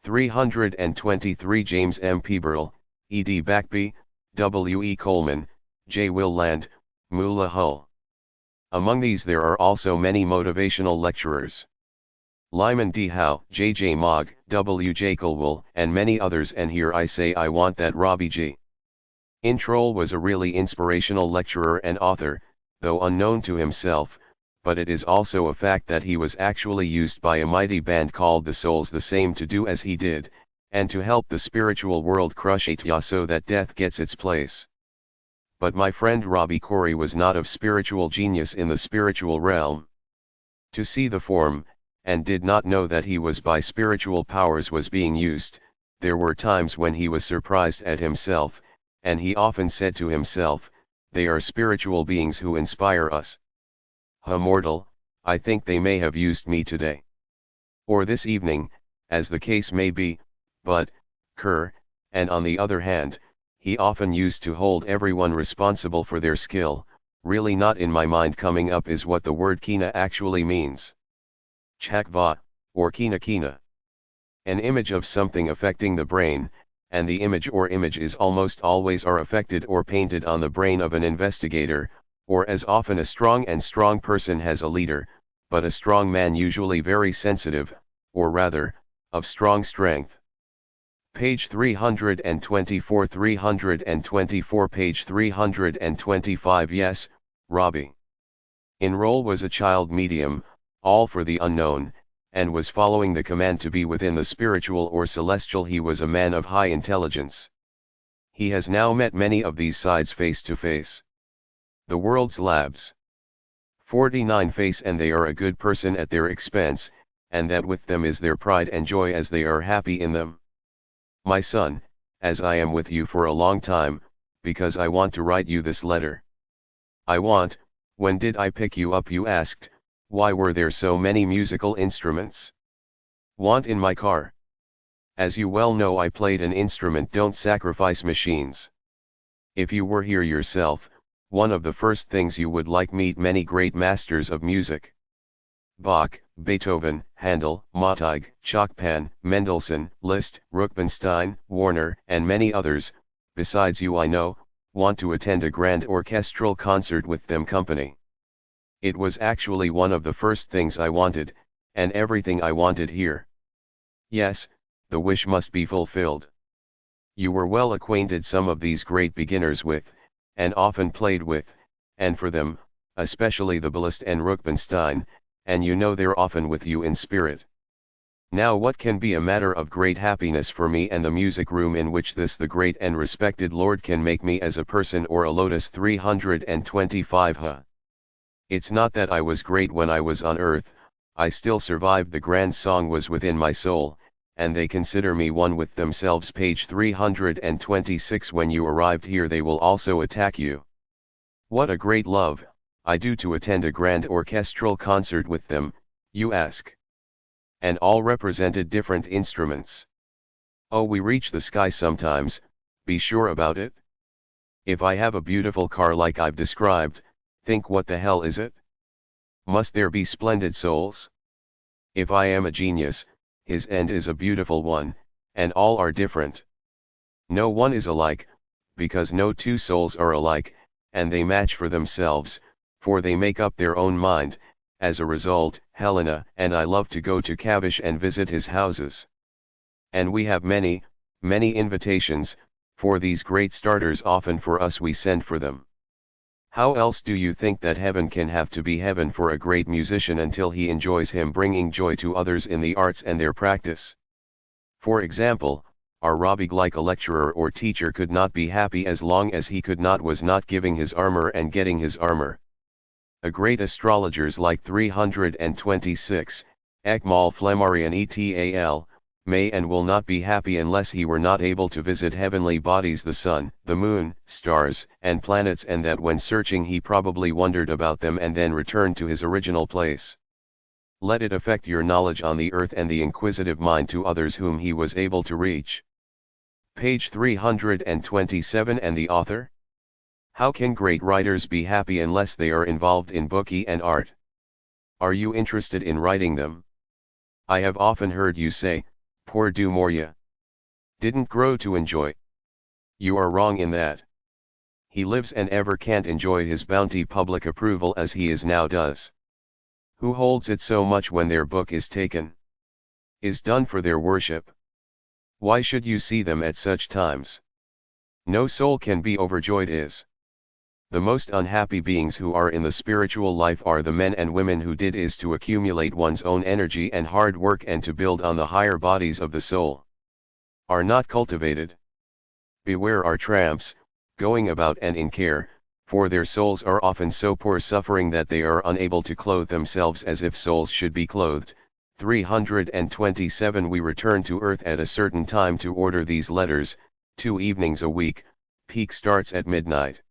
323 James M. Peeberl, E. D. Backby, W. E. Coleman, J. Will Land, Moolah Hull. Among these there are also many motivational lecturers. Lyman D. Howe, J. J. Mogg, W. J. Colwell, and many others, and here I say I want that Robbie G. Introll was a really inspirational lecturer and author, though unknown to himself, but it is also a fact that he was actually used by a mighty band called the Souls the Same to do as he did, and to help the spiritual world crush it so that death gets its place. But my friend Robbie Corey was not of spiritual genius in the spiritual realm. To see the form, and did not know that he was by spiritual powers was being used, there were times when he was surprised at himself, and he often said to himself, they are spiritual beings who inspire us. Mortal, I think they may have used me today. Or this evening, as the case may be, but, and on the other hand, he often used to hold everyone responsible for their skill, really not in my mind coming up is what the word kina actually means. Chakva, or kina kina. An image of something affecting the brain, and the image or images almost always are affected or painted on the brain of an investigator, or as often a strong person has a leader, but a strong man usually very sensitive, or rather, of strong strength. Page 324 Page 325 Yes, Robbie. Enroll was a child medium, all for the unknown, and was following the command to be within the spiritual or celestial. He was a man of high intelligence. He has now met many of these sides face to face. The world's labs. 49 face, and they are a good person at their expense, and that with them is their pride and joy as they are happy in them. My son, as I am with you for a long time, because I want to write you this letter. I want, when did I pick you up, you asked, why were there so many musical instruments? Want in my car. As you well know, I played an instrument. Don't sacrifice machines. If you were here yourself, one of the first things you would like meet many great masters of music. Bach, Beethoven, Handel, Mottag, Chopin, Mendelssohn, Liszt, Rubinstein, Warner, and many others, besides you I know, want to attend a grand orchestral concert with them company. It was actually one of the first things I wanted, and everything I wanted here. Yes, the wish must be fulfilled. You were well acquainted some of these great beginners with, and often played with, and for them, especially the Liszt and Rubinstein, and you know they're often with you in spirit. Now what can be a matter of great happiness for me and the music room in which this the great and respected Lord can make me as a person or a lotus 325 It's not that I was great when I was on earth, I still survived. The grand song was within my soul, and they consider me one with themselves. Page 326 When you arrived here they will also attack you. What a great love I do to attend a grand orchestral concert with them, you ask. And all represented different instruments. Oh, we reach the sky sometimes, be sure about it. If I have a beautiful car like I've described, think what the hell is it? Must there be splendid souls? If I am a genius, his end is a beautiful one, and all are different. No one is alike, because no two souls are alike, and they match for themselves, for they make up their own mind. As a result, Helena and I love to go to Cavish and visit his houses. And we have many, many invitations, for these great starters. Often for us we send for them. How else do you think that heaven can have to be heaven for a great musician until he enjoys him bringing joy to others in the arts and their practice? For example, our Robbie, like a lecturer or teacher, could not be happy as long as he was not giving his armor and getting his armor. A great astrologers like 326, Ekmal Flammarion etal, may and will not be happy unless he were not able to visit heavenly bodies, the sun, the moon, stars, and planets, and that when searching he probably wondered about them and then returned to his original place. Let it affect your knowledge on the earth and the inquisitive mind to others whom he was able to reach. Page 327 And the author? How can great writers be happy unless they are involved in booky and art? Are you interested in writing them? I have often heard you say, pour du more ya. Didn't grow to enjoy. You are wrong in that. He lives and ever can't enjoy his bounty public approval as he is now does. Who holds it so much when their book is taken? Is done for their worship. Why should you see them at such times? No soul can be overjoyed is. The most unhappy beings who are in the spiritual life are the men and women who did is to accumulate one's own energy and hard work and to build on the higher bodies of the soul. Are not cultivated. Beware our tramps, going about and in care, for their souls are often so poor suffering that they are unable to clothe themselves as if souls should be clothed. 327 We return to earth at a certain time to order these letters, 2 evenings a week, peak starts at midnight.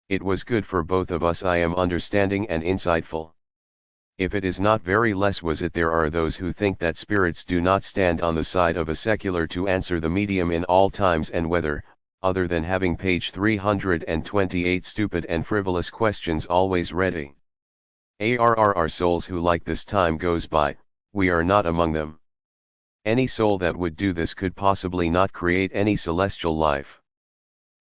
It was good for both of us. I am understanding and insightful. If it is not very less was it. There are those who think that spirits do not stand on the side of a secular to answer the medium in all times and whether, other than having page 328 stupid and frivolous questions always ready. Are souls who like this time goes by, we are not among them. Any soul that would do this could possibly not create any celestial life.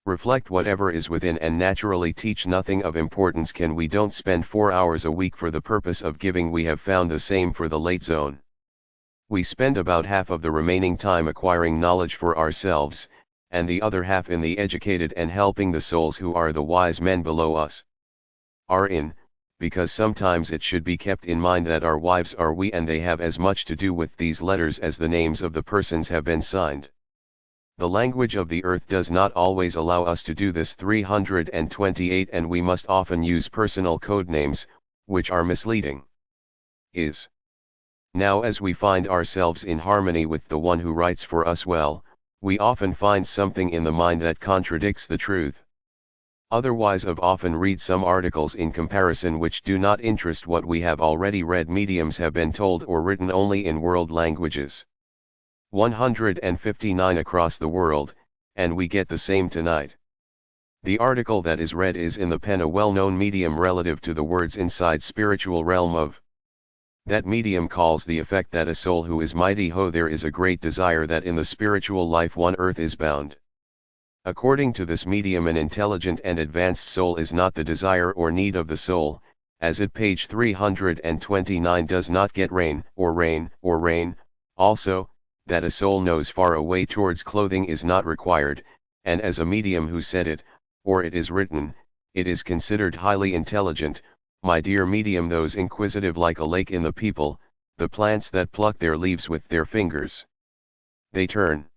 Reflect whatever is within and naturally teach nothing of importance. Can we don't spend 4 hours a week for the purpose of giving. We have found the same for the late zone. We spend about half of the remaining time acquiring knowledge for ourselves, and the other half in the educated and helping the souls who are the wise men below us. Because sometimes it should be kept in mind that our wives are we and they have as much to do with these letters as the names of the persons have been signed. The language of the earth does not always allow us to do this. 328 And we must often use personal code names, which are misleading. Now as we find ourselves in harmony with the one who writes for us well, we often find something in the mind that contradicts the truth. Otherwise of often read some articles in comparison which do not interest what we have already read. Mediums have been told or written only in world languages. 159 across the world, and we get the same tonight. The article that is read is in the pen a well-known medium relative to the words inside spiritual realm of. That medium calls the effect that a soul who is mighty there is a great desire that in the spiritual life one earth is bound. According to this medium an intelligent and advanced soul is not the desire or need of the soul, as at page 329 does not get rain, also, that a soul knows far away towards clothing is not required, and as a medium who said it, or it is written, it is considered highly intelligent. My dear medium, those inquisitive like a lake in the people, the plants that pluck their leaves with their fingers. They turn.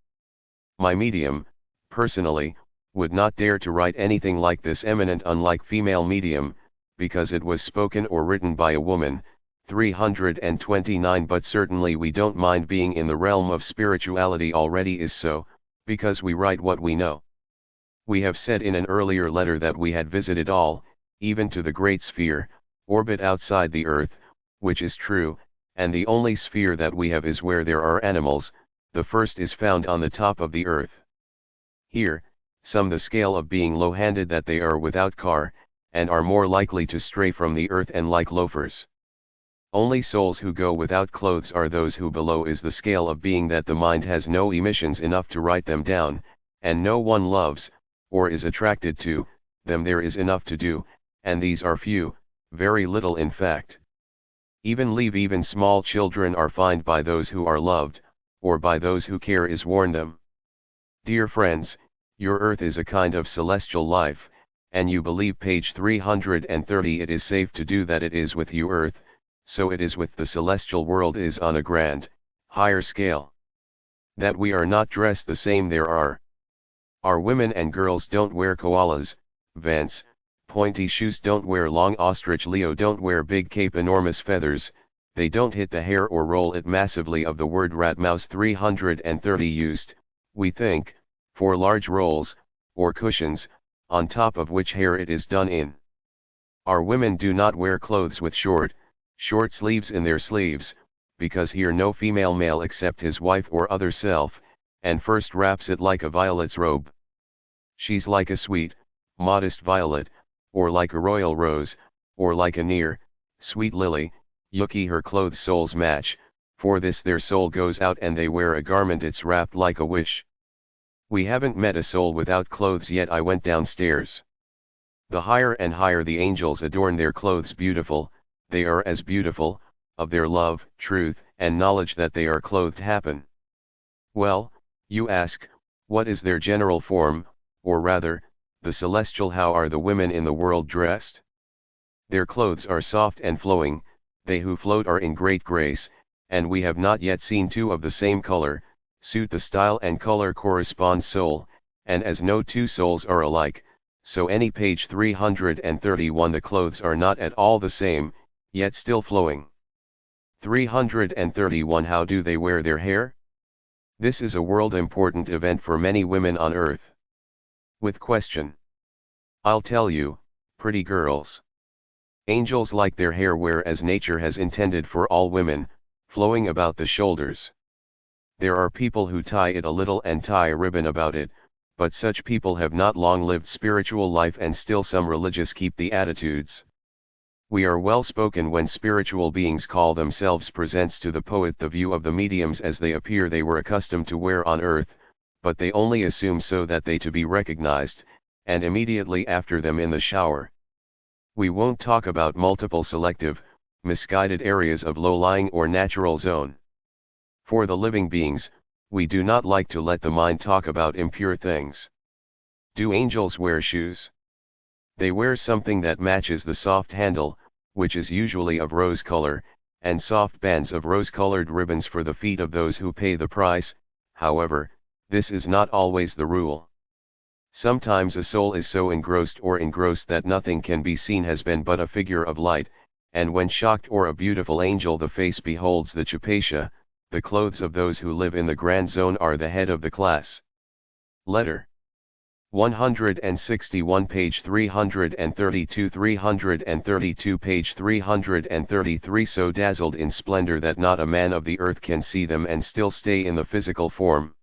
My medium, personally, would not dare to write anything like this eminent unlike female medium, because it was spoken or written by a woman. 329 But certainly we don't mind being in the realm of spirituality already is so, because we write what we know. We have said in an earlier letter that we had visited all, even to the great sphere, orbit outside the earth, which is true, and the only sphere that we have is where there are animals. The first is found on the top of the earth. Here, some the scale of being low-handed that they are without car, and are more likely to stray from the earth and like loafers. Only souls who go without clothes are those who below is the scale of being that the mind has no emissions enough to write them down, and no one loves, or is attracted to, them. There is enough to do, and these are few, very little in fact. Even small children are fined by those who are loved, or by those who care is warn them. Dear friends, your earth is a kind of celestial life, and you believe page 330 it is safe to do that. It is with you earth, so it is with the celestial world is on a grand, higher scale. That we are not dressed the same there are. Our women and girls don't wear koalas, vents, pointy shoes, don't wear long ostrich Leo, don't wear big cape enormous feathers, they don't hit the hair or roll it massively. Of the word rat mouse 330 used, we think, for large rolls, or cushions, on top of which hair it is done in. Our women do not wear clothes with short sleeves in their sleeves, because here no female male except his wife or other self, and first wraps it like a violet's robe. She's like a sweet, modest violet, or like a royal rose, or like a near, sweet lily, yucky her clothes soles match, For this their soul goes out and they wear a garment it's wrapped like a wish. We haven't met a soul without clothes yet. I went downstairs. The higher and higher the angels adorn their clothes beautiful, they are as beautiful, of their love, truth, and knowledge that they are clothed happen. Well, you ask, what is their general form, or rather, the celestial how are the women in the world dressed? Their clothes are soft and flowing, they who float are in great grace, and we have not yet seen two of the same color, suit the style and color correspond soul, and as no two souls are alike, so any page 331 the clothes are not at all the same, yet still flowing. 331 How do they wear their hair? This is a world important event for many women on earth. With question. I'll tell you, pretty girls. Angels like their hair wear as nature has intended for all women, flowing about the shoulders. There are people who tie it a little and tie a ribbon about it, but such people have not long lived spiritual life and still some religious keep the attitudes. We are well spoken when spiritual beings call themselves presents to the poet the view of the mediums as they appear they were accustomed to wear on earth, but they only assume so that they to be recognized, and immediately after them in the shower. We won't talk about multiple selective, misguided areas of low-lying or natural zone. For the living beings, we do not like to let the mind talk about impure things. Do angels wear shoes? They wear something that matches the soft handle, which is usually of rose color, and soft bands of rose-colored ribbons for the feet of those who pay the price. However, this is not always the rule. Sometimes a soul is so engrossed that nothing can be seen has been but a figure of light, and when shocked or a beautiful angel the face beholds the chapasha, the clothes of those who live in the grand zone are the head of the class. Letter 161 page 332 page 333 So dazzled in splendor that not a man of the earth can see them and still stay in the physical form.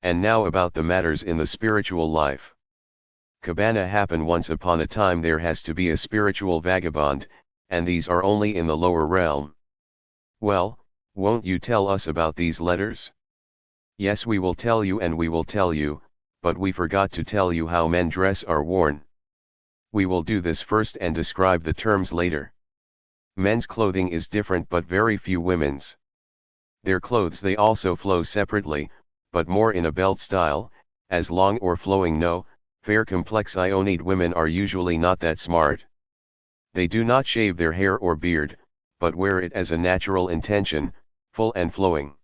And now about the matters in the spiritual life. Cabana happen once upon a time there has to be a spiritual vagabond, and these are only in the lower realm. Well, won't you tell us about these letters? Yes, we will tell you and we will tell you, but we forgot to tell you how men dress are worn. We will do this first and describe the terms later. Men's clothing is different but very few women's. Their clothes they also flow separately, but more in a belt style, as long or flowing no, fair complex-ioned women are usually not that smart. They do not shave their hair or beard, but wear it as a natural intention, full and flowing.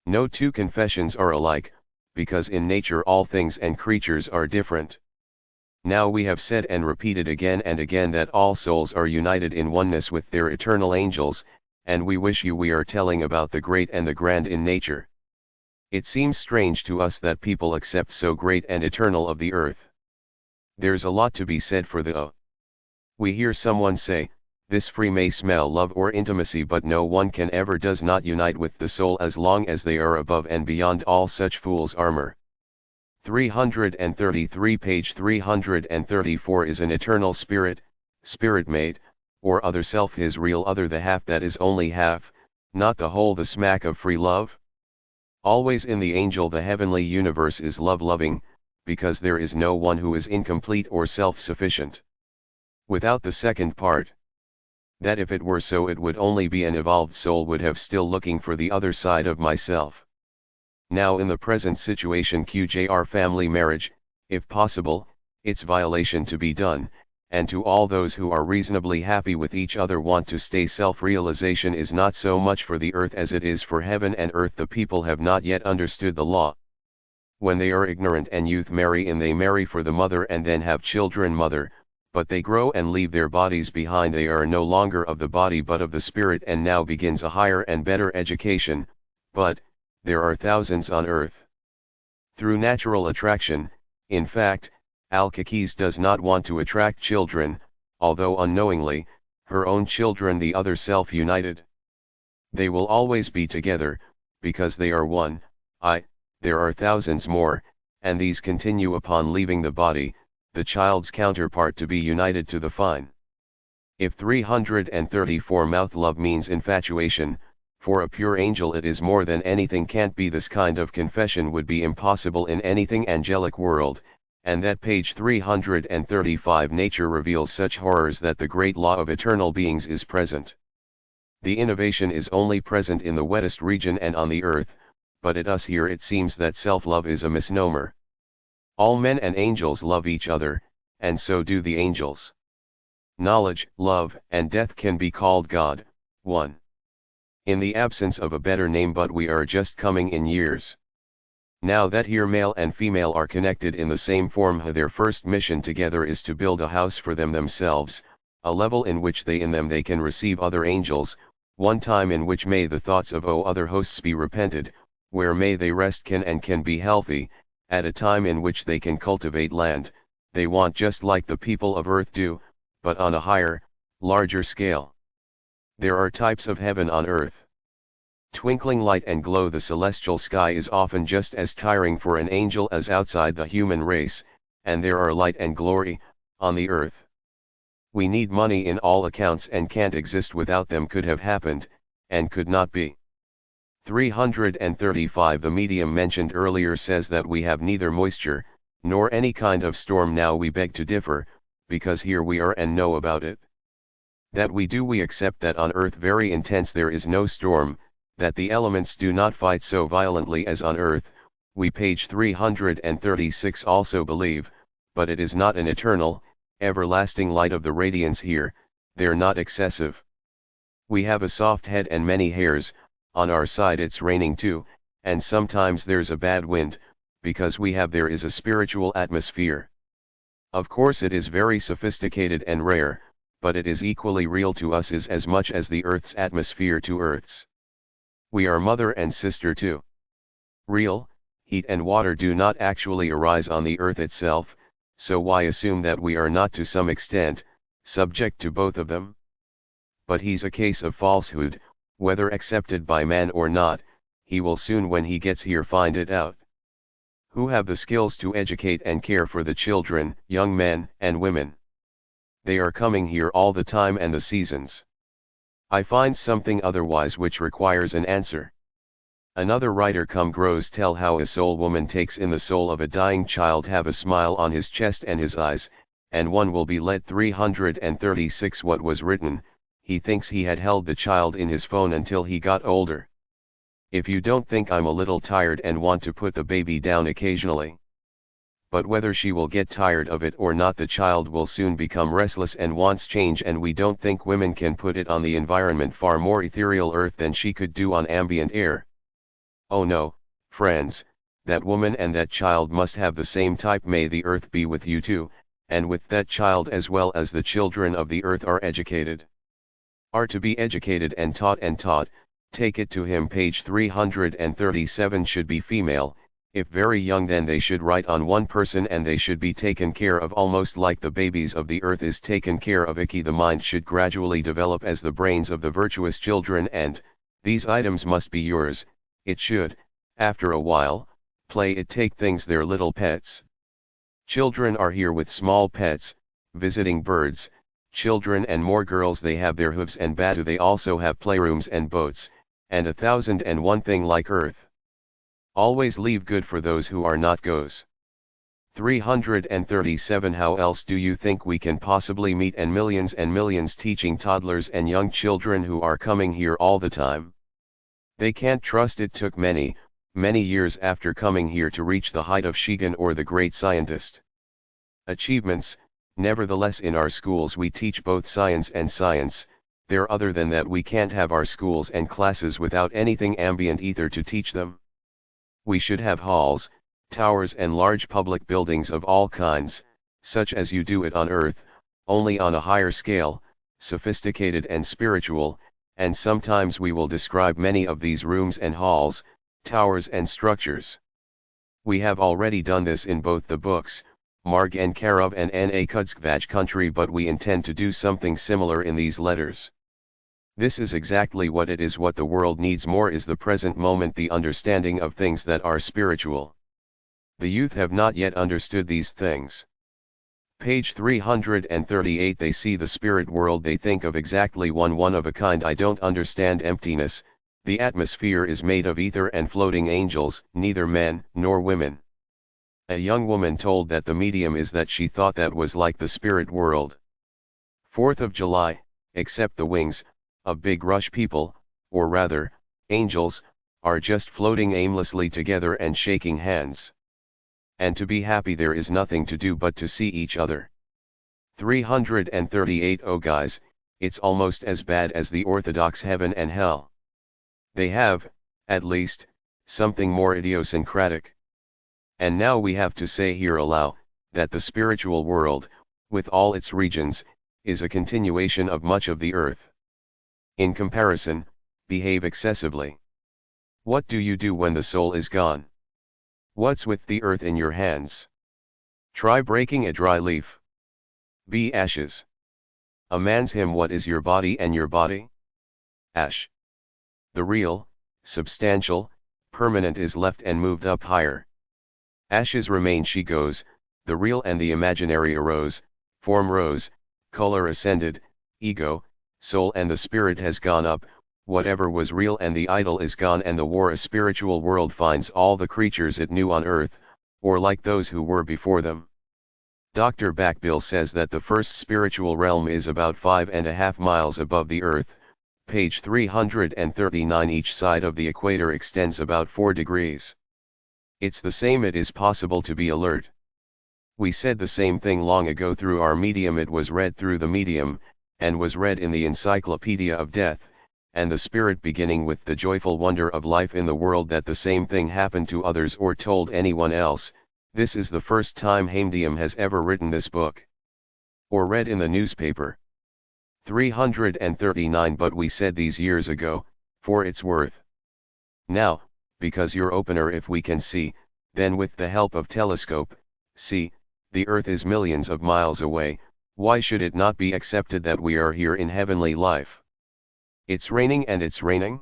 No two confessions are alike, because in nature all things and creatures are different. Now we have said and repeated again and again that all souls are united in oneness with their eternal angels, and we wish you we are telling about the great and the grand in nature. It seems strange to us that people accept so great and eternal of the earth. There's a lot to be said for the We hear someone say, this free may smell love or intimacy but no one can ever does not unite with the soul as long as they are above and beyond all such fool's armor. 333 page 334 is an eternal spirit, spirit made, or other self his real other the half that is only half, not the whole the smack of free love? Always in the angel the heavenly universe is love-loving, because there is no one who is incomplete or self-sufficient. Without the second part. That if it were so it would only be an evolved soul would have still looking for the other side of myself. Now in the present situation QJR family marriage, if possible, its violation to be done, and to all those who are reasonably happy with each other want to stay self-realization is not so much for the earth as it is for heaven and earth. The people have not yet understood the law. When they are ignorant and youth marry in they marry for the mother and then have children mother, but they grow and leave their bodies behind they are no longer of the body but of the spirit and now begins a higher and better education, but, there are thousands on earth. Through natural attraction, in fact, Al-Kakis does not want to attract children, although unknowingly, her own children the other self-united. They will always be together, because they are one. There are thousands more, and these continue upon leaving the body, the child's counterpart to be united to the fine. If 334 mouth love means infatuation, For a pure angel it is more than anything can't be. This kind of confession would be impossible in anything angelic world, and that page 335 nature reveals such horrors that the great law of eternal beings is present. The innovation is only present in the wettest region and on the earth, but at us here it seems that self-love is a misnomer. All men and angels love each other, and so do the angels. Knowledge, love, and death can be called God, 1. In the absence of a better name, but we are just coming in years. Now that here male and female are connected in the same form, their first mission together is to build a house for themselves, a level in which they can receive other angels, one time in which may the thoughts of other hosts be repented, where may they rest can be healthy, at a time in which they can cultivate land, they want just like the people of earth do, but on a higher, larger scale. There are types of heaven on earth. Twinkling light and glow, the celestial sky is often just as tiring for an angel as outside the human race, and there are light and glory, on the earth. We need money in all accounts and can't exist without them. Could have happened, and could not be. 335 The medium mentioned earlier says that we have neither moisture, nor any kind of storm. Now we beg to differ, because here we are and know about it. That we do. We accept that on earth very intense there is no storm, that the elements do not fight so violently as on earth, we page 336 also believe, but it is not an eternal, everlasting light of the radiance here, they're not excessive. We have a soft head and many hairs, on our side it's raining too, and sometimes there's a bad wind, because there is a spiritual atmosphere. Of course it is very sophisticated and rare, but it is equally real to us is as much as the earth's atmosphere to earth's. We are mother and sister too. Real, heat and water do not actually arise on the earth itself, so why assume that we are not to some extent, subject to both of them? But he's a case of falsehood, whether accepted by man or not, he will soon when he gets here find it out. Who have the skills to educate and care for the children, young men and women? They are coming here all the time and the seasons. I find something otherwise which requires an answer. Another writer grows tell how a soul woman takes in the soul of a dying child, have a smile on his chest and his eyes, and one will be let 336 what was written, he thinks he had held the child in his phone until he got older. If you don't think I'm a little tired and want to put the baby down occasionally. But whether she will get tired of it or not, the child will soon become restless and wants change, and we don't think women can put it on the environment far more ethereal earth than she could do on ambient air. Oh no, friends, that woman and that child must have the same type. May the earth be with you too, and with that child as well as the children of the earth are educated. Are to be educated and taught, take it to him page 337 should be female. If very young then they should write on one person and they should be taken care of almost like the babies of the earth is taken care of. The mind should gradually develop as the brains of the virtuous children, and these items must be yours. It should, after a while, play it take things their little pets. Children are here with small pets, visiting birds, children and more girls they have their hooves and batu they also have playrooms and boats, and 1,001 thing like earth. Always leave good for those who are not goes. 337 How else do you think we can possibly meet and millions teaching toddlers and young children who are coming here all the time? They can't trust. It took many years after coming here to reach the height of Shigen or the great scientist. Achievements, nevertheless in our schools we teach both science and science, there other than that we can't have our schools and classes without anything ambient ether to teach them. We should have halls, towers and large public buildings of all kinds, such as you do it on earth, only on a higher scale, sophisticated and spiritual, and sometimes we will describe many of these rooms and halls, towers and structures. We have already done this in both the books, Marg and Karov and Na Kudskvaj country, but we intend to do something similar in these letters. This is exactly what it is. What the world needs more is the present moment, the understanding of things that are spiritual. The youth have not yet understood these things. Page 338 They see the spirit world, they think of exactly one of a kind. I don't understand emptiness, The atmosphere is made of ether and floating angels, neither men nor women. A young woman told that the medium is that she thought that was like the spirit world. 4th of July, except the wings, of big rush people, or rather, angels, are just floating aimlessly together and shaking hands. And to be happy there is nothing to do but to see each other. 338 Oh guys, it's almost as bad as the orthodox heaven and hell. They have, at least, something more idiosyncratic. And now we have to say here aloud, that the spiritual world, with all its regions, is a continuation of much of the earth. In comparison, behave excessively. What do you do when the soul is gone? What's with the earth in your hands? Try breaking a dry leaf. Be ashes. A man's hymn. What is your body and your body? Ash. The real, substantial, permanent is left and moved up higher. Ashes remain, she goes, the real and the imaginary arose, form rose, color ascended, ego, soul and the spirit has gone up, whatever was real and the idol is gone, and the war a spiritual world finds all the creatures it knew on earth, or like those who were before them. Dr. Backbill says that the first spiritual realm is about 5.5 miles above the earth, page 339. Each side of the equator extends about 4 degrees. It's the same. It is possible to be alert. We said the same thing long ago through our medium. It was read through the medium, and was read in the Encyclopedia of Death, and the spirit beginning with the joyful wonder of life in the world that the same thing happened to others or told anyone else. This is the first time Hamdium has ever written this book. Or read in the newspaper. 339 But we said these years ago, for its worth. Now, because you're opener, if we can see, then with the help of telescope, see, the earth is millions of miles away, why should it not be accepted that we are here in heavenly life? It's raining and it's raining?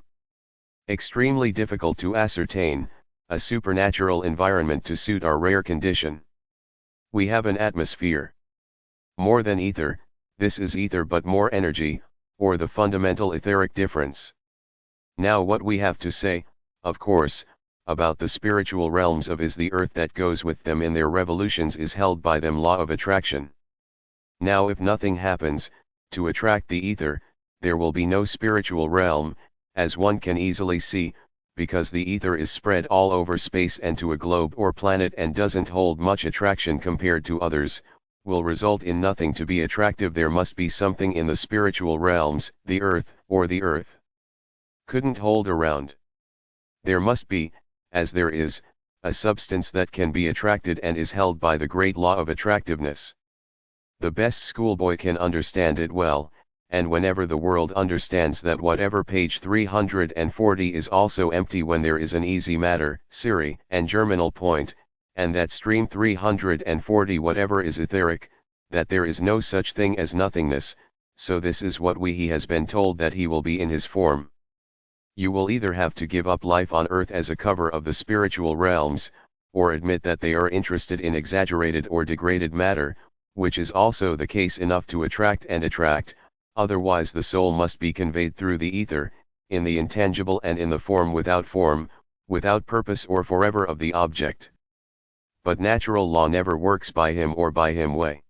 Extremely difficult to ascertain, a supernatural environment to suit our rare condition. We have an atmosphere. More than ether, this is ether but more energy, or the fundamental etheric difference. Now what we have to say, of course, about the spiritual realms of is the earth that goes with them in their revolutions is held by them law of attraction. Now if nothing happens, to attract the ether, there will be no spiritual realm, as one can easily see, because the ether is spread all over space and to a globe or planet and doesn't hold much attraction compared to others, will result in nothing to be attractive. There must be something in the spiritual realms, the earth, or the earth couldn't hold around. There must be, as there is, a substance that can be attracted and is held by the great law of attractiveness. The best schoolboy can understand it well, and whenever the world understands that whatever page 340 is also empty when there is an easy matter, Siri, and germinal point, and that stream 340 whatever is etheric, that there is no such thing as nothingness, so this is what he has been told that he will be in his form. You will either have to give up life on earth as a cover of the spiritual realms, or admit that they are interested in exaggerated or degraded matter, which is also the case enough to attract and attract, otherwise the soul must be conveyed through the ether, in the intangible and in the form, without purpose or forever of the object. But natural law never works by him or by him way.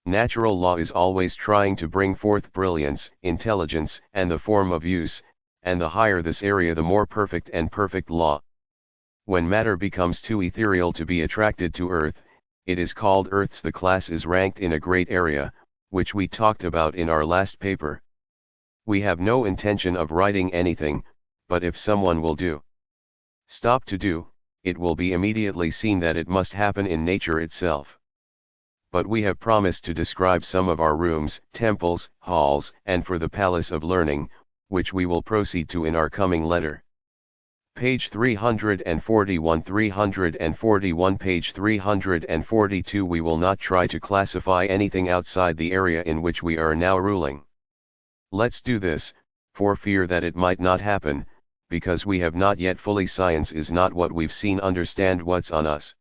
Natural law is always trying to bring forth brilliance, intelligence, and the form of use, and the higher this area the more perfect and perfect law. When matter becomes too ethereal to be attracted to earth, it is called earths. The class is ranked in a great area, which we talked about in our last paper. We have no intention of writing anything, but if someone will stop to do, it will be immediately seen that it must happen in nature itself. But we have promised to describe some of our rooms, temples, halls, and for the palace of learning, which we will proceed to in our coming letter. Page 341 Page 342 We will not try to classify anything outside the area in which we are now ruling. Let's do this, for fear that it might not happen, because we have not yet fully. Science is not what we've seen. Understand what's on us.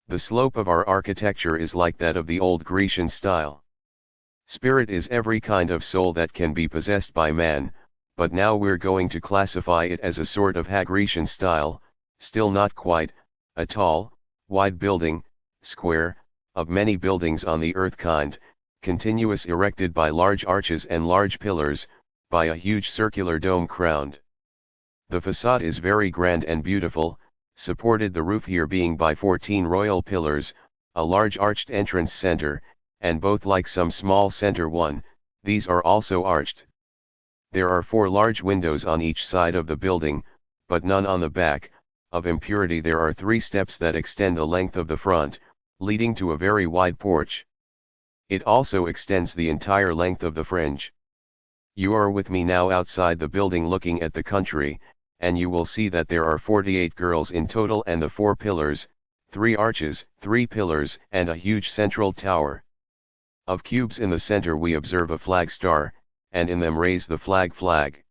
The slope of our architecture is like that of the old Grecian style. Spirit is every kind of soul that can be possessed by man, but now we're going to classify it as a sort of Grecian style, still not quite, a tall, wide building, square, of many buildings on the earth kind, continuous, erected by large arches and large pillars, by a huge circular dome crowned. The facade is very grand and beautiful, supported the roof here being by 14 royal pillars, a large arched entrance center, and both like some small center one, these are also arched. There are 4 large windows on each side of the building, but none on the back. Of impurity there are 3 steps that extend the length of the front, leading to a very wide porch. It also extends the entire length of the fringe. You are with me now outside the building looking at the country, and you will see that there are 48 girls in total, and the 4 pillars, 3 arches, 3 pillars, and a huge central tower. Of cubes in the center we observe a flag star, and in them raise the flag.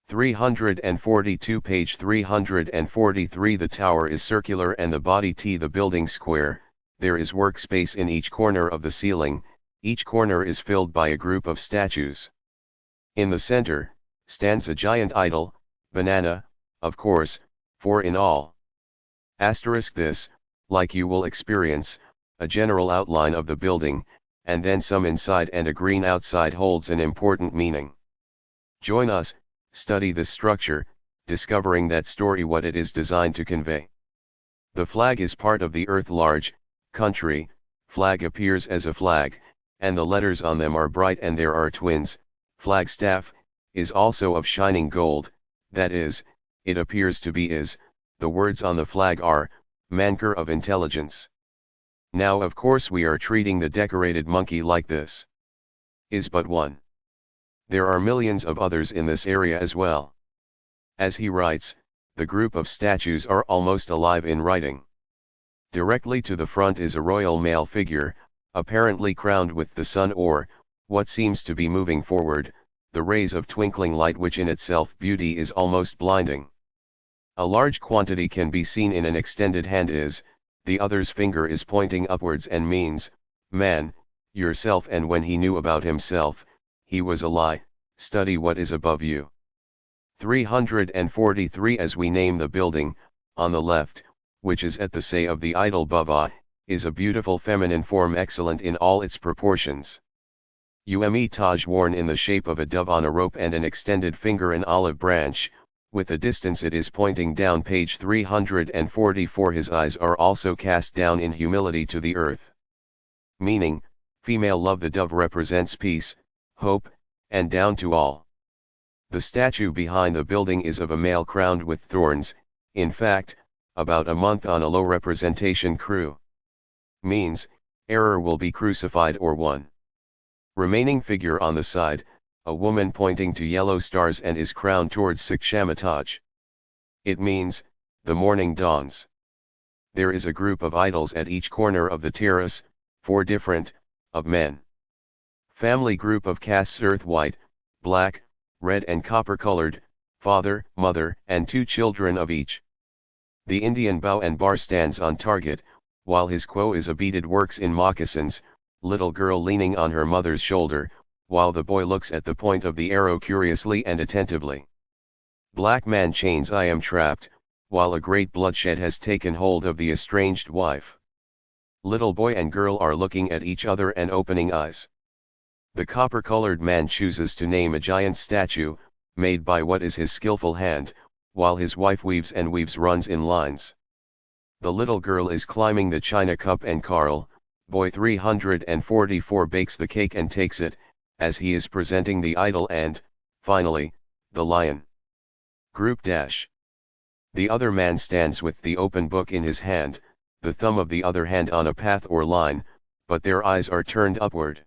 342 page 343. The tower is circular and the body T, the building square. There is workspace in each corner of the ceiling, each corner is filled by a group of statues. In the center, stands a giant idol, banana, of course, 4 in all. Asterisk this, like you will experience, a general outline of the building, and then some inside and a green outside holds an important meaning. Join us, study this structure, discovering that story what it is designed to convey. The flag is part of the earth large, country, flag appears as a flag, and the letters on them are bright and there are twins, flagstaff, is also of shining gold, that is, it appears to be is, the words on the flag are, Manker of intelligence. Now of course we are treating the decorated monkey like this. Is but one. There are millions of others in this area as well. As he writes, the group of statues are almost alive in writing. Directly to the front is a royal male figure, apparently crowned with the sun or, what seems to be moving forward, the rays of twinkling light which in itself beauty is almost blinding. A large quantity can be seen in an extended hand is, the other's finger is pointing upwards and means, man, yourself, and when he knew about himself, he was a lie, study what is above you. 343. As we name the building, on the left, which is at the say of the idol Bava, is a beautiful feminine form excellent in all its proportions. Taj worn in the shape of a dove on a rope and an extended finger an olive branch, with the distance it is pointing down. Page 344. His eyes are also cast down in humility to the earth. Meaning, female love. The dove represents peace, hope, and down to all. The statue behind the building is of a male crowned with thorns, in fact, about a month on a low representation crew. Means, error will be crucified or one. Remaining figure on the side, a woman pointing to yellow stars and is crowned towards Sikshamataj. It means, the morning dawns. There is a group of idols at each corner of the terrace, 4 different, of men. Family group of castes earth white, black, red and copper colored, father, mother, and 2 children of each. The Indian bow and bar stands on target, while his quo is a beaded works in moccasins, little girl leaning on her mother's shoulder, while the boy looks at the point of the arrow curiously and attentively. Black man chains I am trapped, while a great bloodshed has taken hold of the estranged wife. Little boy and girl are looking at each other and opening eyes. The copper-colored man chooses to name a giant statue, made by what is his skillful hand, while his wife weaves and weaves runs in lines. The little girl is climbing the china cup and Carl, boy 344, bakes the cake and takes it, as he is presenting the idol and, finally, the lion. Group dash. The other man stands with the open book in his hand, the thumb of the other hand on a path or line, but their eyes are turned upward.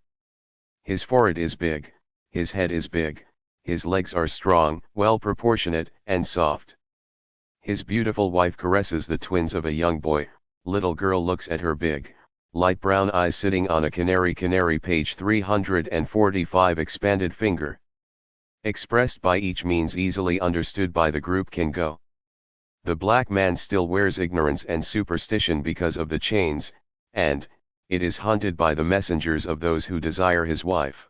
His forehead is big, his head is big, his legs are strong, well proportionate, and soft. His beautiful wife caresses the twins of a young boy, little girl looks at her big, light brown eyes sitting on a canary. Page 345. Expanded finger. Expressed by each means easily understood by the group can go. The black man still wears ignorance and superstition because of the chains, and, it is hunted by the messengers of those who desire his wife.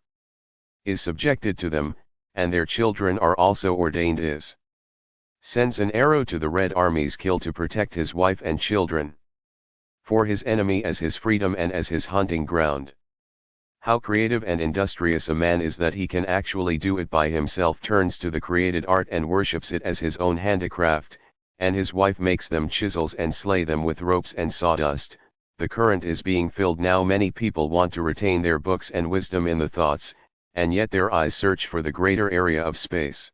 Is subjected to them, and their children are also ordained is. Sends an arrow to the Red Army's kill to protect his wife and children. For his enemy as his freedom and as his hunting ground. How creative and industrious a man is that he can actually do it by himself, turns to the created art and worships it as his own handicraft, and his wife makes them chisels and slay them with ropes and sawdust. The current is being filled now. Many people want to retain their books and wisdom in the thoughts, and yet their eyes search for the greater area of space.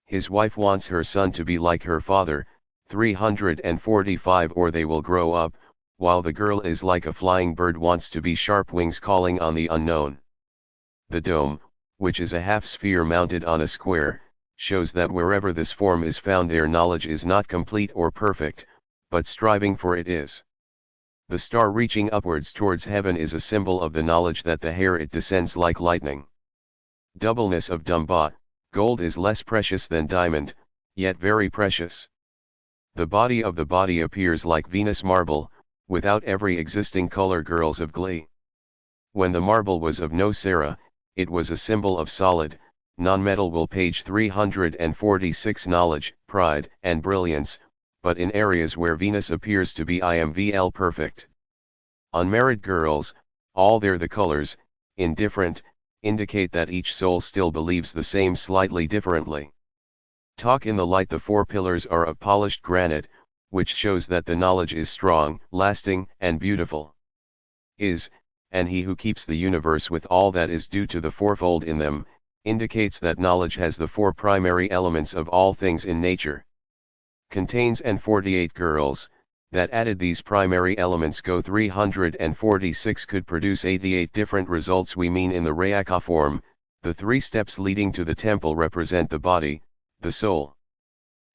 His wife wants her son to be like her father, 345, or they will grow up, while the girl is like a flying bird, wants to be sharp wings calling on the unknown. The dome, which is a half-sphere mounted on a square, shows that wherever this form is found their knowledge is not complete or perfect, but striving for it is. The star reaching upwards towards heaven is a symbol of the knowledge that the hair it descends like lightning. Doubleness of Dumba, gold is less precious than diamond, yet very precious. The body of the body appears like Venus marble, without every existing color. Girls of glee. When the marble was of no Sarah, it was a symbol of solid, non-metal will. Page 346. Knowledge, pride, and brilliance, but in areas where Venus appears to be IMVL perfect. Unmarried girls, all there the colors, indifferent, indicate that each soul still believes the same slightly differently. Talk in the light. The four pillars are of polished granite, which shows that the knowledge is strong, lasting, and beautiful. Is, and he who keeps the universe with all that is due to the fourfold in them, indicates that knowledge has the four primary elements of all things in nature. Contains and 48 girls, that added these primary elements go 346 could produce 88 different results. We mean in the Rayaka form, the 3 steps leading to the temple represent the body, the soul,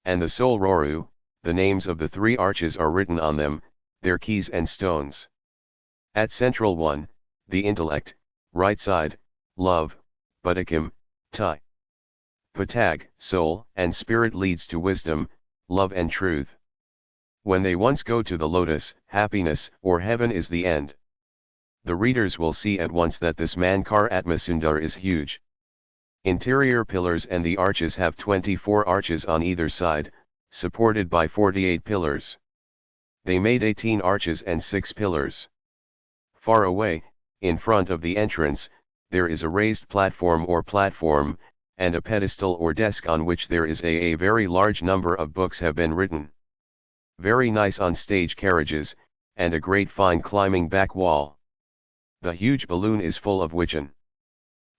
and the soul Roru. The names of the 3 arches are written on them, their keys and stones. At central 1, the intellect, right side, love, Buddhikam, Tai. Patag, soul and spirit leads to wisdom, love and truth. When they once go to the lotus, happiness or heaven is the end. The readers will see at once that this Mankar Atmasundar is huge. Interior pillars and the arches have 24 arches on either side, supported by 48 pillars. They made 18 arches and 6 pillars. Far away, in front of the entrance, there is a raised platform or platform, and a pedestal or desk on which there is a very large number of books have been written. Very nice on stage carriages, and a great fine climbing back wall. The huge balloon is full of wichan.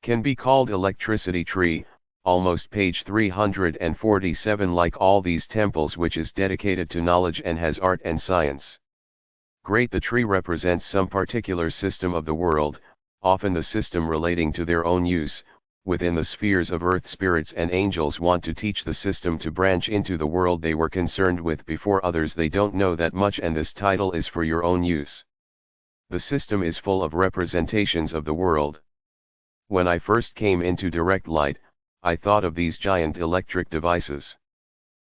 Can be called electricity tree, almost. Page 347. Like all these temples which is dedicated to knowledge and has art and science. Great the tree represents some particular system of the world, often the system relating to their own use. Within the spheres of earth spirits and angels want to teach the system to branch into the world they were concerned with before. Others they don't know that much, and this title is for your own use. The system is full of representations of the world. When I first came into direct light, I thought of these giant electric devices.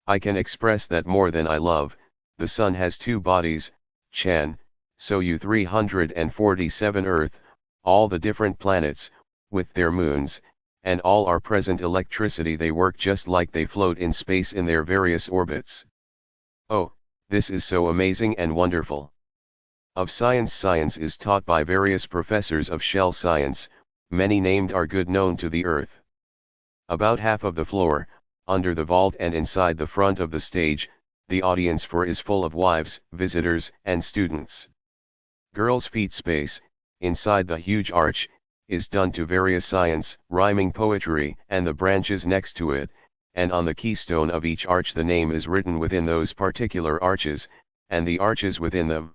I can express that more than I love. The sun has 2 bodies, Chan, so you 347 Earth, all the different planets, with their moons, and all our present electricity. They work just like they float in space in their various orbits. Oh, this is so amazing and wonderful. Of science. Science is taught by various professors of shell science, many named are good known to the earth. About half of the floor, under the vault and inside the front of the stage, the audience for is full of wives, visitors, and students. Girls' feet space, inside the huge arch, is done to various science, rhyming poetry, and the branches next to it, and on the keystone of each arch the name is written within those particular arches, and the arches within them.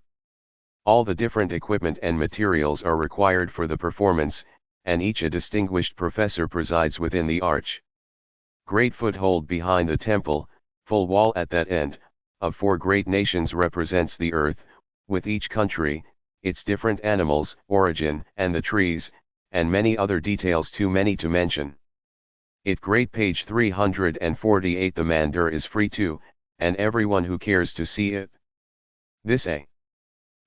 All the different equipment and materials are required for the performance, and each a distinguished professor presides within the arch. Great foothold behind the temple, full wall at that end, of 4 great nations represents the earth, with each country, its different animals, origin, and the trees, and many other details too many to mention. It great. Page 348. The mandir is free too, and everyone who cares to see it. This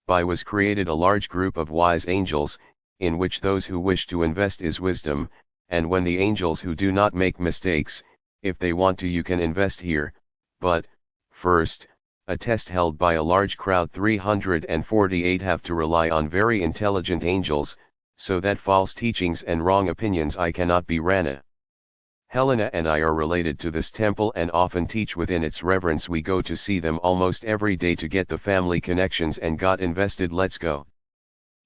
by was created a large group of wise angels, in which those who wish to invest is wisdom, and when the angels who do not make mistakes, if they want to you can invest here, but, first, a test held by a large crowd 348 have to rely on very intelligent angels, so that false teachings and wrong opinions I cannot be Rana. Helena and I are related to this temple and often teach within its reverence. We go to see them almost every day to get the family connections and got invested. Let's go.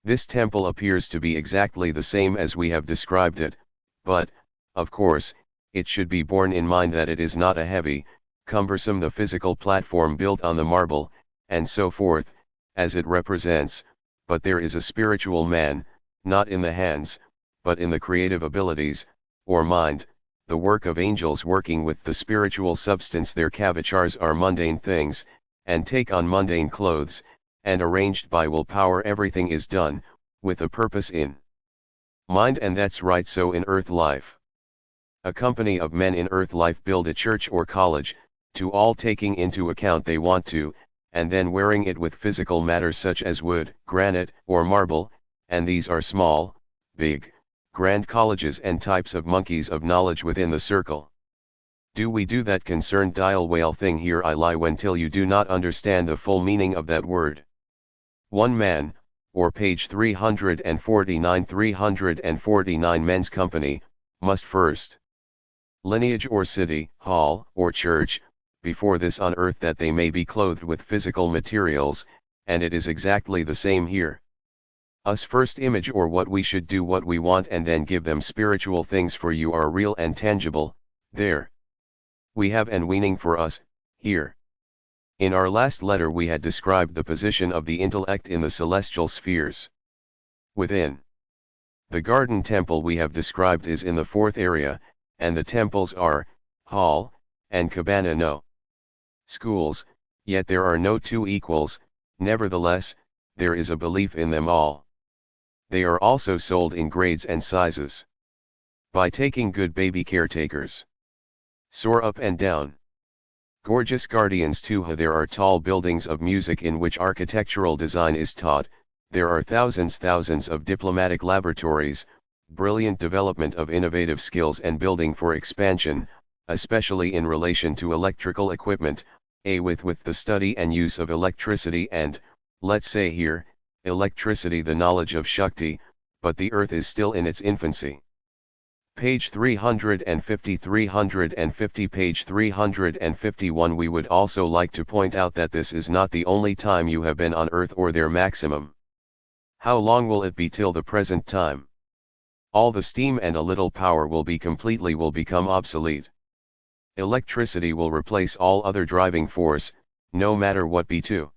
This temple appears to be exactly the same as we have described it, but, of course, it should be borne in mind that it is not a heavy, cumbersome the physical platform built on the marble, and so forth, as it represents, but there is a spiritual man, not in the hands, but in the creative abilities, or mind, the work of angels working with the spiritual substance. Their kavachars are mundane things, and take on mundane clothes, and arranged by will power everything is done, with a purpose in mind, and that's right so in earth life. A company of men in earth life build a church or college, to all taking into account they want to, and then wearing it with physical matter such as wood, granite, or marble, and these are small, big, grand colleges and types of monkeys of knowledge within the circle. Do we do that concerned dial whale thing here? I lie when till you do not understand the full meaning of that word. One man, or page 349 men's company, must first lineage or city, hall, or church, before this on earth that they may be clothed with physical materials, and it is exactly the same here. Us first image or what we should do what we want and then give them spiritual things for you are real and tangible, there. We have and weaning for us, here. In our last letter we had described the position of the intellect in the celestial spheres. Within the garden temple we have described is in the fourth area, and the temples are, hall, and cabana no schools, yet there are no two equals, nevertheless, there is a belief in them all. They are also sold in grades and sizes. By taking good baby caretakers. Soar up and down. Gorgeous guardians too. There are tall buildings of music in which architectural design is taught, there are thousands of diplomatic laboratories, brilliant development of innovative skills and building for expansion, especially in relation to electrical equipment, with the study and use of electricity and, let's say here, electricity the knowledge of Shakti, but the earth is still in its infancy. Page 350 page 351. We would also like to point out that this is not the only time you have been on earth or their maximum. How long will it be till the present time? All the steam and a little power will become obsolete. Electricity will replace all other driving force, no matter what be to.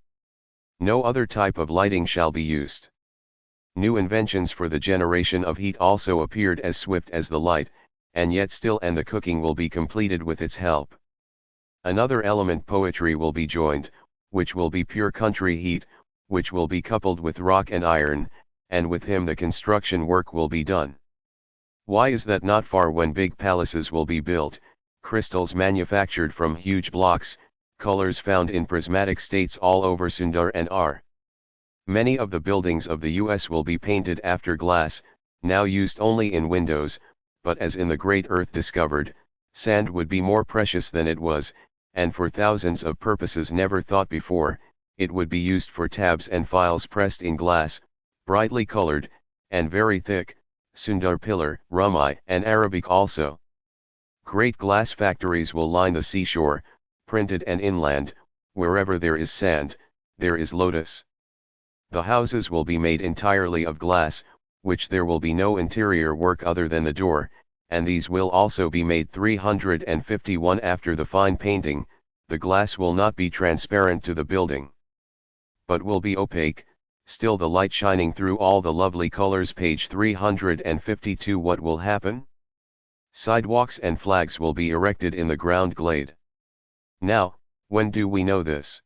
No other type of lighting shall be used. New inventions for the generation of heat also appeared as swift as the light, and yet still and the cooking will be completed with its help. Another element poetry will be joined, which will be pure country heat, which will be coupled with rock and iron, and with him the construction work will be done. Why is that? Not far when big palaces will be built, crystals manufactured from huge blocks, colors found in prismatic states all over Sundar and R. Many of the buildings of the US will be painted after glass, now used only in windows, but as in the great earth discovered, sand would be more precious than it was, and for thousands of purposes never thought before, it would be used for tabs and files pressed in glass, brightly colored, and very thick, Sundar pillar, Rumai and Arabic also. Great glass factories will line the seashore, printed and inland, wherever there is sand, there is lotus. The houses will be made entirely of glass, which there will be no interior work other than the door, and these will also be made 351 after the fine painting. The glass will not be transparent to the building, but will be opaque, still the light shining through all the lovely colors. Page 352. What will happen? Sidewalks and flags will be erected in the ground glade. Now, when do we know this?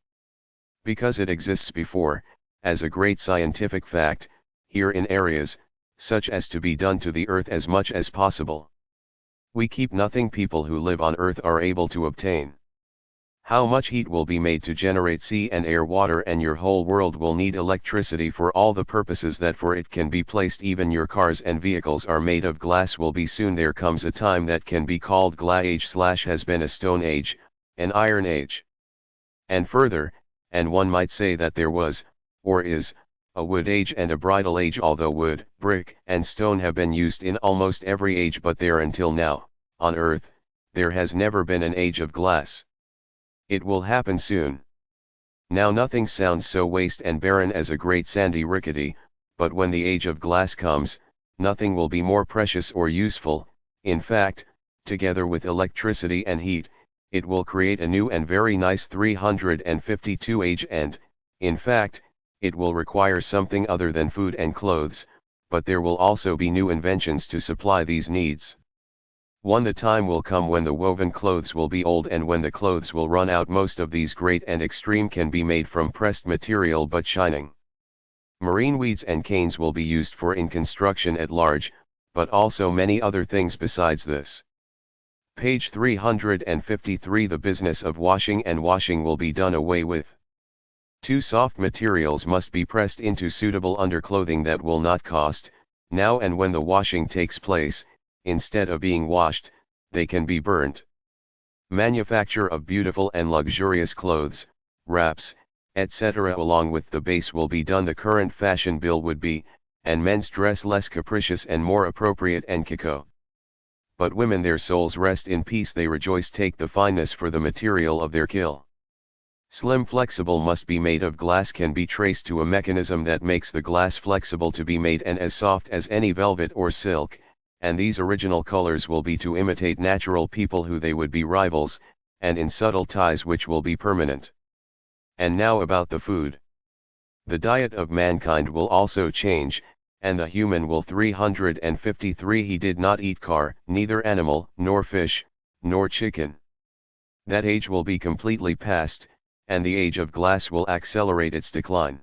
Because it exists before, as a great scientific fact, here in areas, such as to be done to the earth as much as possible. We keep nothing people who live on earth are able to obtain. How much heat will be made to generate sea and air water, and your whole world will need electricity for all the purposes that for it can be placed. Even your cars and vehicles are made of glass will be soon. There comes a time that can be called Glass Age / has been a Stone Age, an Iron Age. And further, and one might say that there was, or is, a Wood Age and a Bridal Age, although wood, brick, and stone have been used in almost every age, but there until now, on Earth, there has never been an age of glass. It will happen soon. Now nothing sounds so waste and barren as a great sandy rickety, but when the age of glass comes, nothing will be more precious or useful. In fact, together with electricity and heat, it will create a new and very nice 352 age, and, in fact, it will require something other than food and clothes, but there will also be new inventions to supply these needs. The time will come when the woven clothes will be old, and when the clothes will run out. Most of these great and extreme can be made from pressed material but shining. Marine weeds and canes will be used for in construction at large, but also many other things besides this. Page 353. The business of washing and washing will be done away with. Two soft materials must be pressed into suitable underclothing that will not cost. Now and when the washing takes place, instead of being washed, they can be burnt. Manufacture of beautiful and luxurious clothes, wraps, etc. along with the base will be done. The current fashion bill would be, and men's dress less capricious and more appropriate and kiko. But women their souls rest in peace, they rejoice, take the fineness for the material of their kill. Slim flexible must be made of glass, can be traced to a mechanism that makes the glass flexible to be made and as soft as any velvet or silk. And these original colors will be to imitate natural people who they would be rivals, and in subtle ties which will be permanent. And now about the food. The diet of mankind will also change, and the human will 353. He did not eat car, neither animal, nor fish, nor chicken. That age will be completely past, and the age of glass will accelerate its decline.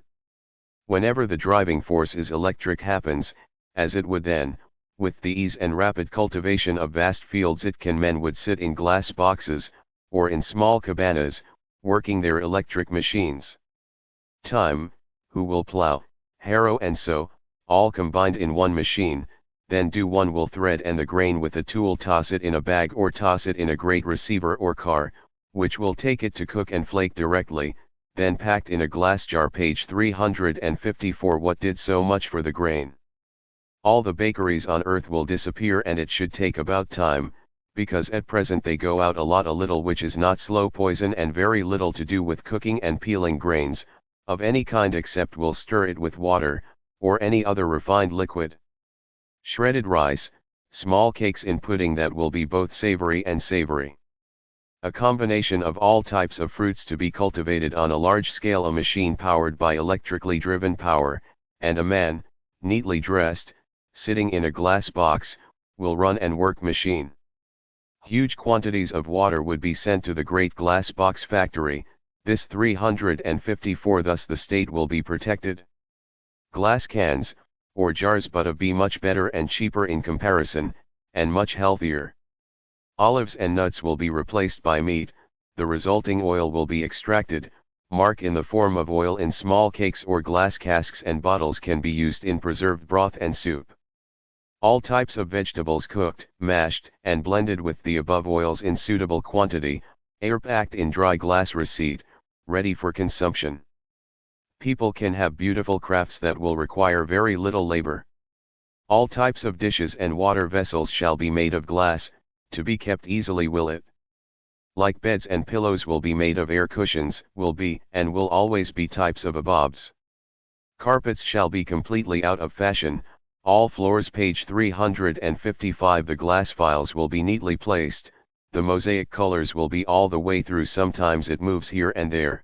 Whenever the driving force is electric happens, as it would then, with the ease and rapid cultivation of vast fields men would sit in glass boxes, or in small cabanas, working their electric machines. Time, who will plow, harrow and sow, all combined in one machine, then one will thread and the grain with a tool, toss it in a bag or toss it in a great receiver or car, which will take it to cook and flake directly, then packed in a glass jar. Page 354. What did so much for the grain? All the bakeries on earth will disappear, and it should take about time, because at present they go out a little, which is not slow poison, and very little to do with cooking and peeling grains, of any kind, except will stir it with water, or any other refined liquid. Shredded rice, small cakes in pudding that will be both savory and savory. A combination of all types of fruits to be cultivated on a large scale, a machine powered by electrically driven power, and a man, neatly dressed, sitting in a glass box, will run and work machine. Huge quantities of water would be sent to the great glass box factory, this 354. Thus the state will be protected. Glass cans, or jars, but of be much better and cheaper in comparison, and much healthier. Olives and nuts will be replaced by meat, the resulting oil will be extracted, in the form of oil in small cakes or glass casks, and bottles can be used in preserved broth and soup. All types of vegetables cooked, mashed, and blended with the above oils in suitable quantity, air-packed in dry glass receipt, ready for consumption. People can have beautiful crafts that will require very little labor. All types of dishes and water vessels shall be made of glass, to be kept easily will it. Like beds and pillows will be made of air, cushions will be and will always be types of abobs. Carpets shall be completely out of fashion, all floors. Page 355. The glass files will be neatly placed, the mosaic colors will be all the way through, sometimes it moves here and there.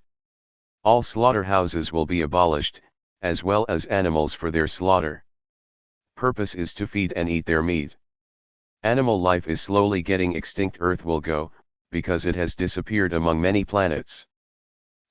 All slaughterhouses will be abolished, as well as animals for their slaughter. Purpose is to feed and eat their meat. Animal life is slowly getting extinct. Earth will go, because it has disappeared among many planets.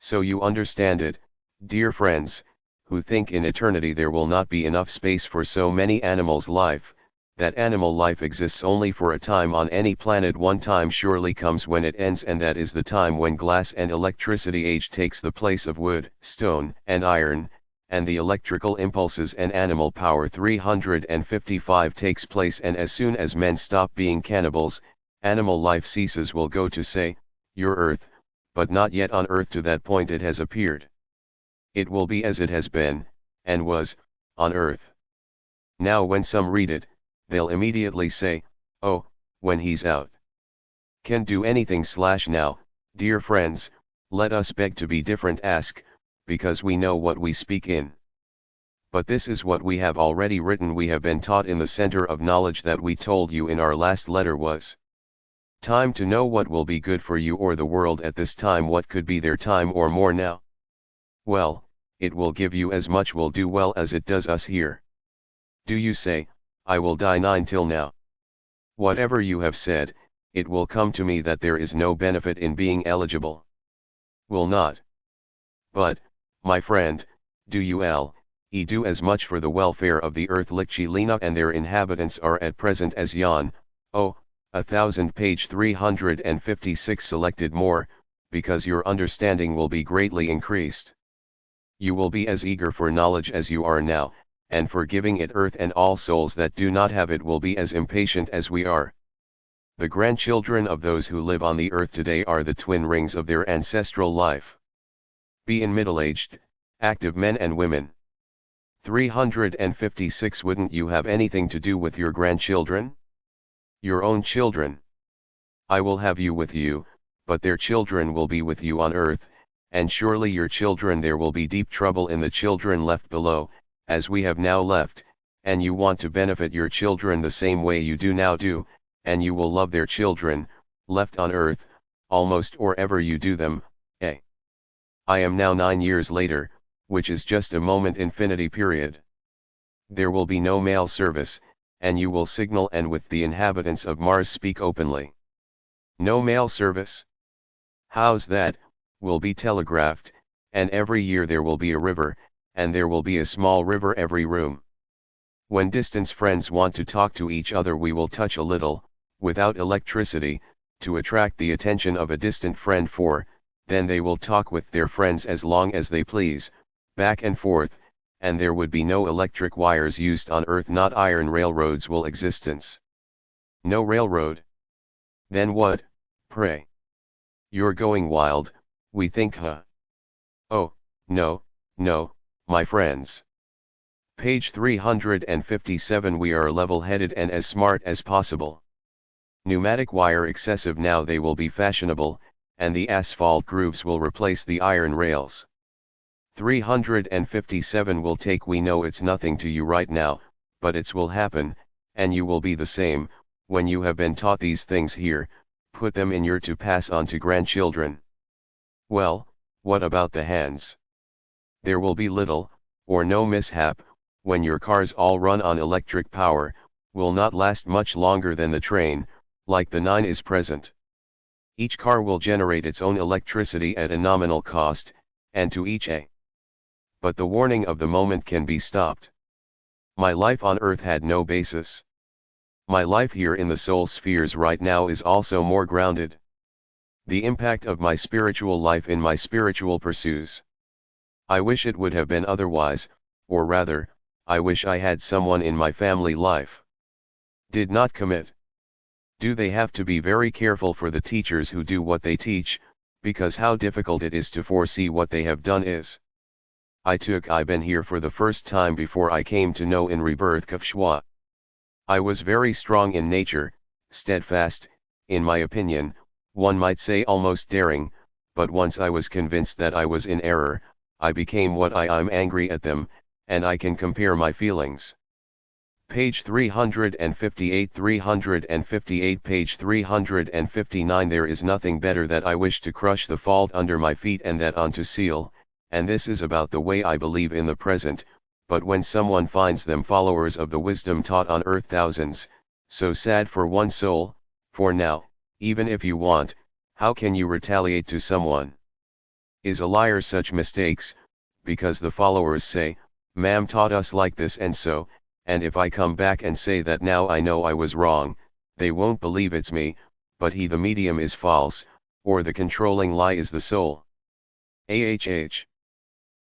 So you understand it, dear friends, who think in eternity there will not be enough space for so many animals' life, that animal life exists only for a time on any planet. One time surely comes when it ends, and that is the time when glass and electricity age takes the place of wood, stone, and iron, and the electrical impulses and animal power 355 takes place. And as soon as men stop being cannibals, animal life ceases. Will go to say, your Earth, but not yet on Earth. To that point it has appeared. It will be as it has been, and was, on Earth. Now when some read it, they'll immediately say, oh, when he's out. Can do anything / now, dear friends, let us beg to be different. Ask, because we know what we speak in. But this is what we have already written. We have been taught in the center of knowledge that we told you in our last letter was time to know what will be good for you or the world at this time, what could be their time or more now. Well, it will give you as much, will do well as it does us here. Do you say, I will die 9 till now? Whatever you have said, it will come to me that there is no benefit in being eligible. Will not. But, my friend, do you do as much for the welfare of the earth. Lichilina and their inhabitants are at present as yon, 1000 page 356 selected more, because your understanding will be greatly increased. You will be as eager for knowledge as you are now, and for giving it earth, and all souls that do not have it will be as impatient as we are. The grandchildren of those who live on the earth today are the twin rings of their ancestral life. Be in middle-aged, active men and women. 356 Wouldn't you have anything to do with your grandchildren? Your own children. I will have you with you, but their children will be with you on earth, and surely your children, there will be deep trouble in the children left below, as we have now left, and you want to benefit your children the same way you do now do, and you will love their children, left on earth, almost or ever you do them. I am now 9 years later, which is just a moment infinity period. There will be no mail service, and you will signal and with the inhabitants of Mars speak openly. No mail service? How's that? Will be telegraphed, and every year there will be a river, and there will be a small river every room. When distant friends want to talk to each other, we will touch a little, without electricity, to attract the attention of a distant friend, for then they will talk with their friends as long as they please, back and forth, and there would be no electric wires used on earth, not iron railroads will existence. No railroad? Then what, pray? You're going wild, we think, huh? Oh, no, my friends. Page 357 We are level-headed and as smart as possible. Pneumatic wire excessive now, they will be fashionable, and the asphalt grooves will replace the iron rails. 357 will take, we know it's nothing to you right now, but it's will happen, and you will be the same, when you have been taught these things here, put them in your to pass on to grandchildren. Well, what about the hands? There will be little, or no mishap, when your cars all run on electric power, will not last much longer than the train, like the 9 is present. Each car will generate its own electricity at a nominal cost, and to each a. But the warning of the moment can be stopped. My life on earth had no basis. My life here in the soul spheres right now is also more grounded. The impact of my spiritual life in my spiritual pursuits. I wish it would have been otherwise, or rather, I wish I had someone in my family life. Did not commit. Do they have to be very careful for the teachers who do what they teach, because how difficult it is to foresee what they have done is. I been here for the first time before I came to know in rebirth Kafshwa. I was very strong in nature, steadfast, in my opinion, one might say almost daring, but once I was convinced that I was in error, I became what I'm angry at them, and I can compare my feelings. Page 358 Page 359 There is nothing better that I wish to crush the fault under my feet and that on to seal, and this is about the way I believe in the present, but when someone finds them followers of the wisdom taught on earth thousands, so sad for one soul, for now, even if you want, how can you retaliate to someone? Is a liar such mistakes, because the followers say, Ma'am taught us like this and so, and if I come back and say that now I know I was wrong, they won't believe it's me, but he the medium is false, or the controlling lie is the soul. AHH.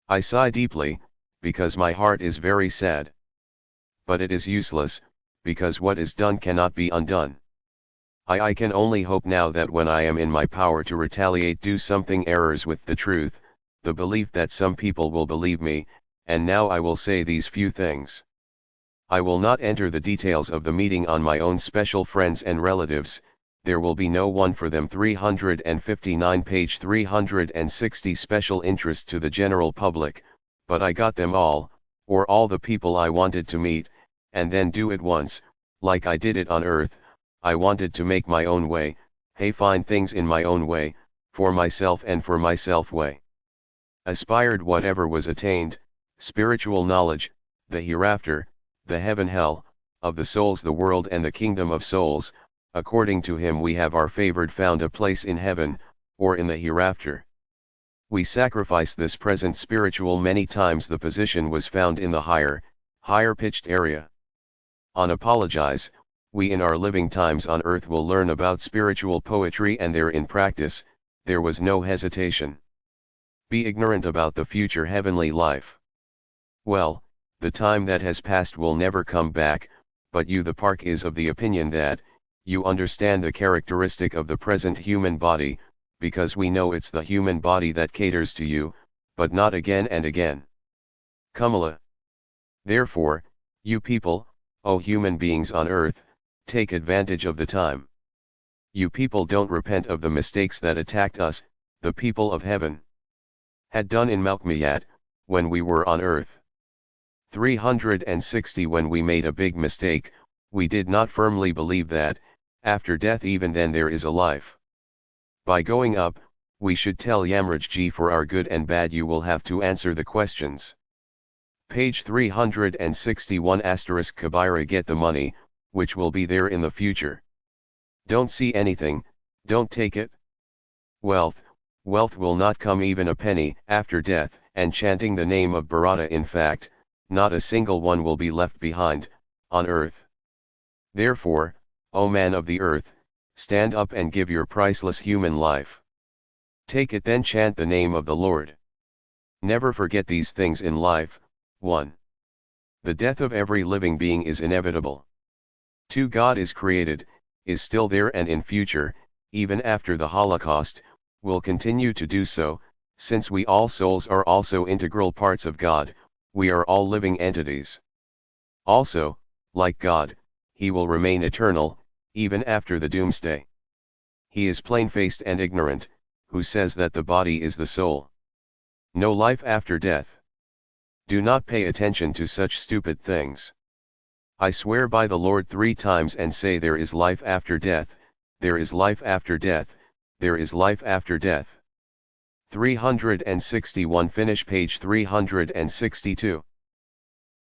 I sigh deeply, because my heart is very sad. But it is useless, because what is done cannot be undone. I can only hope now that when I am in my power to retaliate do something errors with the truth, the belief that some people will believe me, and now I will say these few things. I will not enter the details of the meeting on my own special friends and relatives, there will be no one for them. 359 page 360 special interest to the general public, but I got them all, or all the people I wanted to meet, and then do it once, like I did it on earth. I wanted to make my own way, find things in my own way, for myself and for myself way. Aspired whatever was attained, spiritual knowledge, the hereafter, the heaven hell, of the souls the world and the kingdom of souls, according to him we have our favored found a place in heaven, or in the hereafter. We sacrifice this present spiritual many times the position was found in the higher pitched area. Unapologize, we in our living times on earth will learn about spiritual poetry and there in practice, there was no hesitation. Be ignorant about the future heavenly life. Well, the time that has passed will never come back, but you the park is of the opinion that, you understand the characteristic of the present human body, because we know it's the human body that caters to you, but not again and again. Kamala. Therefore, you people, O human beings on earth, take advantage of the time. You people don't repent of the mistakes that attacked us, the people of heaven had done in Malkmayat, when we were on earth. 360 When we made a big mistake, we did not firmly believe that, after death even then there is a life. By going up, we should tell Yamraj for our good and bad you will have to answer the questions. Page 361 Kabira get the money, which will be there in the future. Don't see anything, don't take it. Wealth will not come even a penny after death, and chanting the name of Bharata in fact, not a single one will be left behind, on earth. Therefore, O man of the earth, stand up and give your priceless human life. Take it then chant the name of the Lord. Never forget these things in life. 1. The death of every living being is inevitable. 2. God is created, is still there and in future, even after the Holocaust, will continue to do so, since we all souls are also integral parts of God, we are all living entities. Also, like God, he will remain eternal, even after the doomsday. He is plain-faced and ignorant, who says that the body is the soul. No life after death. Do not pay attention to such stupid things. I swear by the Lord 3 times and say there is life after death, there is life after death, there is life after death. 361 Finish page 362.